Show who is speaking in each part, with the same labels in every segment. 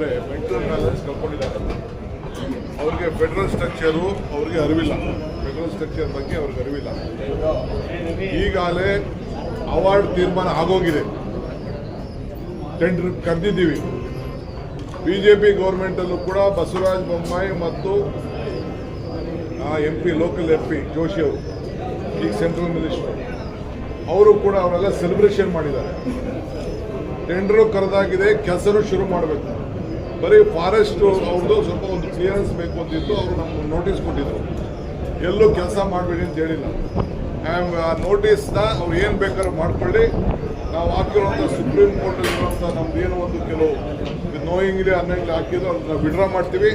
Speaker 1: ಇದ್ದಾರೆ mental balance ಕಳ್ಕೊಂಡಿದ್ದಾರೆ. ಅವ್ರಿಗೆ federal structure ಅವ್ರಿಗೆ ಅರಿವಿಲ್ಲ, ಫೆಡರಲ್ ಸ್ಟ್ರಕ್ಚರ್ ಬಗ್ಗೆ ಅವ್ರಿಗೆ ಅರಿವಿಲ್ಲ. ಈಗಾಗಲೇ ಅವಾರ್ಡ್ ತೀರ್ಮಾನ ಆಗೋಗಿದೆ, ಟೆಂಡರ್ ಕರೆದಿದ್ದೀವಿ. ಬಿಜೆಪಿ ಗೌರ್ಮೆಂಟಲ್ಲೂ ಕೂಡ ಬಸವರಾಜ ಬೊಮ್ಮಾಯಿ ಮತ್ತು MP ಲೋಕಲ್ MP ಜೋಶಿ ಅವರು ಈಗ ಸೆಂಟ್ರಲ್ ಮಿನಿಸ್ಟರ್ ಅವರು ಕೂಡ ಅವರೆಲ್ಲ ಸೆಲೆಬ್ರೇಷನ್ ಮಾಡಿದ್ದಾರೆ. ಟೆಂಡರು ಕರೆದಾಗಿದೆ, ಕೆಲಸನೂ ಶುರು ಮಾಡಬೇಕು. ಬರೀ ಫಾರೆಸ್ಟ್ ಅವ್ರದ್ದು ಸ್ವಲ್ಪ ಒಂದು ಕ್ಲಿಯರೆನ್ಸ್ ಬೇಕು ಅಂತಿತ್ತು, ಅವರು ನಮ್ಗೆ ನೋಟಿಸ್ ಕೊಟ್ಟಿದ್ರು, ಎಲ್ಲೂ ಕೆಲಸ ಮಾಡಬೇಡಿ ಅಂತ ಹೇಳಿಲ್ಲ. ಆ ನೋಟಿಸ್ನ ಅವ್ರು ಏನು ಬೇಕಾದ್ರೂ ಮಾಡ್ಕೊಳ್ಳಿ, ನಾವು ಹಾಕಿರುವಂಥ ಸುಪ್ರೀಂ ಕೋರ್ಟಲ್ಲಿರುವಂಥ ನಮ್ದು ಏನೋ ಒಂದು ಕೆಲವು ನೋಯಿಂಗ್ಲಿ ಅನ್ನಂಗ್ಲಿ ಹಾಕಿದ್ರು ಅದನ್ನ ವಿಡ್ರಾ ಮಾಡ್ತೀವಿ,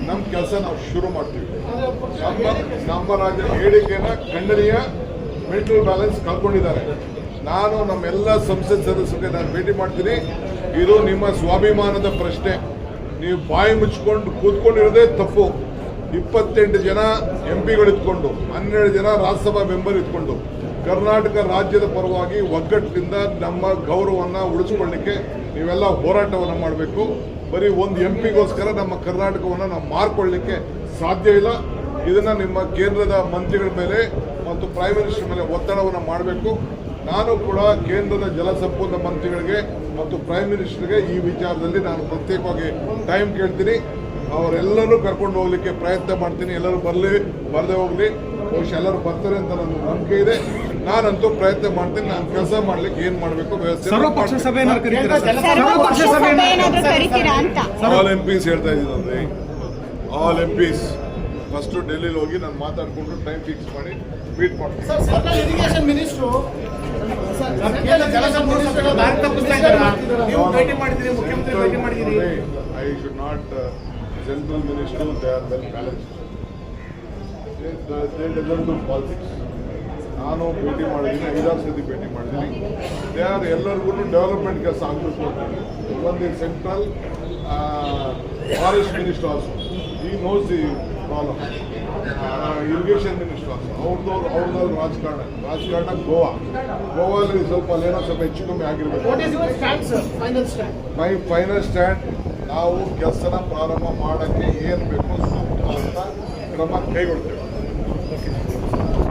Speaker 1: ನಮ್ಮ ಕೆಲಸ ನಾವು ಶುರು ಮಾಡ್ತೀವಿ. ನಮ್ಮ ರಾಜ್ಯ ಹೇಳಿಕೆನ ಖಂಡನೀಯ, ಮೆಂಟಲ್ ಬ್ಯಾಲೆನ್ಸ್ ಕಳ್ಕೊಂಡಿದ್ದಾರೆ. ನಾನು ನಮ್ಮೆಲ್ಲ ಸಂಸತ್ ಸದಸ್ಯರಿಗೆ ನಾನು ಭೇಟಿ ಮಾಡ್ತೀನಿ. ಇದು ನಿಮ್ಮ ಸ್ವಾಭಿಮಾನದ ಪ್ರಶ್ನೆ. ನೀವು ಬಾಯಿ ಮುಚ್ಕೊಂಡು ಕೂತ್ಕೊಂಡಿರೋದೇ ತಪ್ಪು. 28 ಜನ MP ಇದ್ಕೊಂಡು, 12 ಜನ ರಾಜ್ಯಸಭಾ ಮೆಂಬರ್ ಇದ್ಕೊಂಡು ಕರ್ನಾಟಕ ರಾಜ್ಯದ ಪರವಾಗಿ ಒಗ್ಗಟ್ಟಿನಿಂದ ನಮ್ಮ ಗೌರವವನ್ನು ಉಳಿಸ್ಕೊಳ್ಳಿಕ್ಕೆ ನೀವೆಲ್ಲ ಹೋರಾಟವನ್ನು ಮಾಡಬೇಕು. ಬರೀ ಒಂದು MP ನಮ್ಮ ಕರ್ನಾಟಕವನ್ನು ನಾವು ಮಾರ್ಕೊಳ್ಳಿಕ್ಕೆ ಸಾಧ್ಯ ಇಲ್ಲ. ಇದನ್ನು ನಿಮ್ಮ ಕೇಂದ್ರದ ಮಂತ್ರಿಗಳ ಮೇಲೆ ಮತ್ತು ಪ್ರೈಮ್ ಮಿನಿಸ್ಟರ್ ಮೇಲೆ ಒತ್ತಡವನ್ನು ಮಾಡಬೇಕು. ನಾನು ಕೂಡ ಕೇಂದ್ರದ ಜಲಸಂಪನ್ಮೂಲ ಮಂತ್ರಿಗಳಿಗೆ ಮತ್ತು ಪ್ರೈಮ್ ಮಿನಿಸ್ಟರ್ಗೆ ಈ ವಿಚಾರದಲ್ಲಿ ನಾನು ಪ್ರತ್ಯೇಕವಾಗಿ ಟೈಮ್ ಕೇಳ್ತೀನಿ. ಅವರೆಲ್ಲರೂ ಕರ್ಕೊಂಡು ಹೋಗ್ಲಿಕ್ಕೆ ಪ್ರಯತ್ನ ಮಾಡ್ತೀನಿ. ಎಲ್ಲರೂ ಬರದೇ ಹೋಗಲಿ, ಬಹುಶಃ ಎಲ್ಲರೂ ಬರ್ತಾರೆ ಅಂತ ನನ್ನ ನಂಬಿಕೆ ಇದೆ. ನಾನಂತೂ ಪ್ರಯತ್ನ ಮಾಡ್ತೀನಿ. ನಾನು ಕೆಲಸ ಮಾಡ್ಲಿಕ್ಕೆ ಏನ್ ಮಾಡಬೇಕು ವ್ಯವಸ್ಥೆ. ಆಲ್ MPs ಹೇಳ್ತಾ ಇದ್ದೀನಿ, ಆಲ್ MPs ಫಸ್ಟ್ ಡೆಲ್ಲಿಲಿ ಹೋಗಿ ನಾನು ಮಾತಾಡ್ಕೊಂಡು ಟೈಮ್ ಫಿಕ್ಸ್ ಮಾಡಿ ಮೀಟ್ ಮಾಡ್ತೀನಿ. I should not central minister, they are well balanced, they doesn't do politics. ನಾನು ಭೇಟಿ ಮಾಡಿದ್ದೀನಿ, 5-6 ಸತಿ ಭೇಟಿ ಮಾಡಿದ್ದೀನಿ. ದೇ ಆರ್ ಎಲ್ಲರಿಗೂ ಡೆವಲಪ್ಮೆಂಟ್ ಕೆಲಸ ಆಗಬೇಕು. ಒಂದು ಸೆಂಟ್ರಲ್ ಫಾರೆಸ್ಟ್ ಮಿನಿಸ್ಟರ್ ಆಲ್ಸೋ, ಈ nose the problem. Irrigation minister also, ಅವ್ರದ್ದು ರಾಜಕಾರಣ ಗೋವಾದಲ್ಲಿ ಸ್ವಲ್ಪ ಅಲ್ಲೇನೋ ಸ್ವಲ್ಪ ಹೆಚ್ಚು ಕಮ್ಮಿ ಆಗಿರ್ಬೇಕು. ಮೈ ಫೈನಲ್ ಸ್ಟ್ಯಾಂಡ್, ನಾವು ಕೆಲಸನ ಪ್ರಾರಂಭ ಮಾಡೋಕ್ಕೆ ಏನು ಬೇಕು ಸೂಕ್ತವಾದ ಕ್ರಮ ಕೈಗೊಳ್ತೇವೆ.